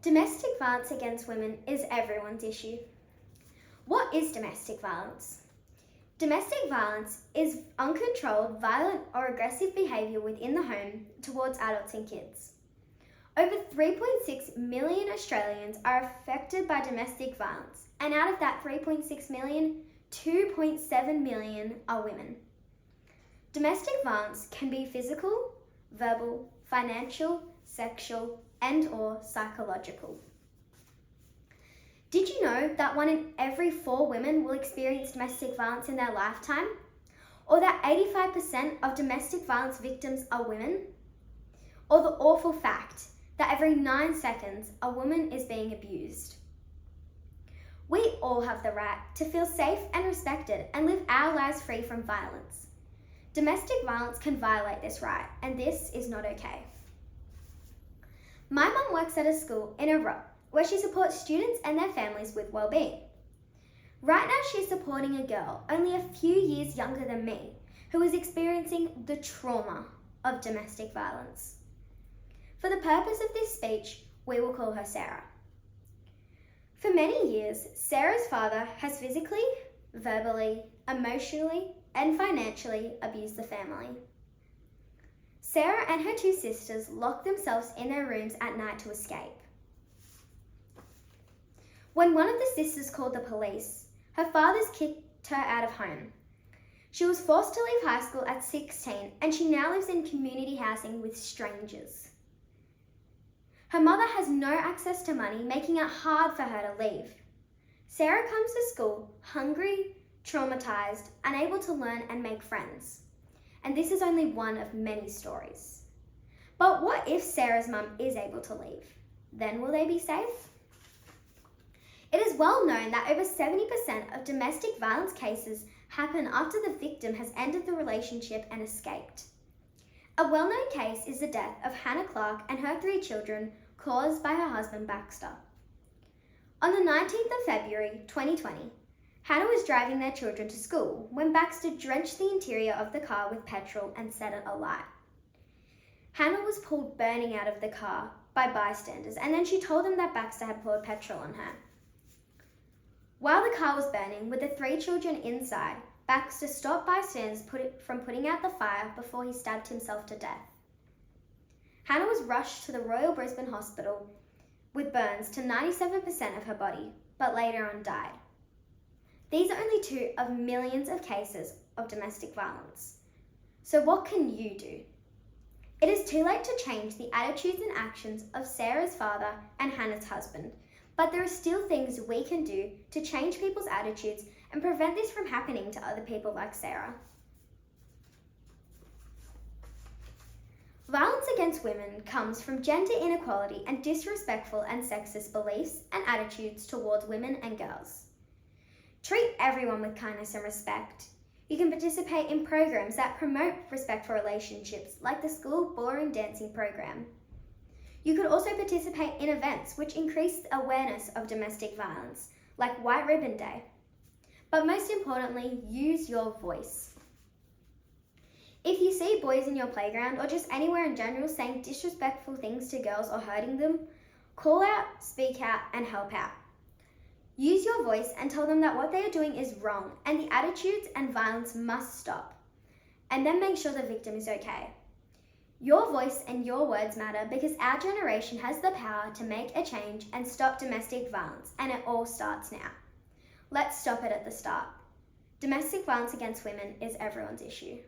Domestic violence against women is everyone's issue. What is domestic violence? Domestic violence is uncontrolled, violent, or aggressive behaviour within the home towards adults and kids. Over 3.6 million Australians are affected by domestic violence, and out of that 3.6 million, 2.7 million are women. Domestic violence can be physical, verbal, financial, sexual, and/or psychological. Did you know that 1 in every 4 women will experience domestic violence in their lifetime? Or that 85% of domestic violence victims are women? Or the awful fact that every 9 seconds a woman is being abused? We all have the right to feel safe and respected and live our lives free from violence. Domestic violence can violate this right, and this is not okay. My mum works at a school in Iraq where she supports students and their families with well-being. Right now she's supporting a girl only a few years younger than me who is experiencing the trauma of domestic violence. For the purpose of this speech, we will call her Sarah. For many years, Sarah's father has physically, verbally, emotionally, and financially abused the family. Sarah and her 2 sisters locked themselves in their rooms at night to escape. When one of the sisters called the police, her fathers kicked her out of home. She was forced to leave high school at 16, and she now lives in community housing with strangers. Her mother has no access to money, making it hard for her to leave. Sarah comes to school hungry, traumatized, unable to learn and make friends. And this is only one of many stories. But what if Sarah's mum is able to leave? Then will they be safe? It is well known that over 70% of domestic violence cases happen after the victim has ended the relationship and escaped. A well-known case is the death of Hannah Clark and her 3 children caused by her husband Baxter. On the 19th of February 2020, Hannah was driving their children to school when Baxter drenched the interior of the car with petrol and set it alight. Hannah was pulled burning out of the car by bystanders, and then she told them that Baxter had poured petrol on her. While the car was burning with the 3 children inside, Baxter stopped bystanders from putting out the fire before he stabbed himself to death. Hannah was rushed to the Royal Brisbane Hospital with burns to 97% of her body, but later on died. These are only 2 of millions of cases of domestic violence. So what can you do? It is too late to change the attitudes and actions of Sarah's father and Hannah's husband, but there are still things we can do to change people's attitudes and prevent this from happening to other people like Sarah. Violence against women comes from gender inequality and disrespectful and sexist beliefs and attitudes towards women and girls. Treat everyone with kindness and respect. You can participate in programs that promote respectful relationships, like the school ballroom dancing program. You could also participate in events which increase awareness of domestic violence, like White Ribbon Day. But most importantly, use your voice. If you see boys in your playground or just anywhere in general saying disrespectful things to girls or hurting them, call out, speak out, and help out. Use your voice and tell them that what they are doing is wrong and the attitudes and violence must stop. And then make sure the victim is okay. Your voice and your words matter because our generation has the power to make a change and stop domestic violence, and it all starts now. Let's stop it at the start. Domestic violence against women is everyone's issue.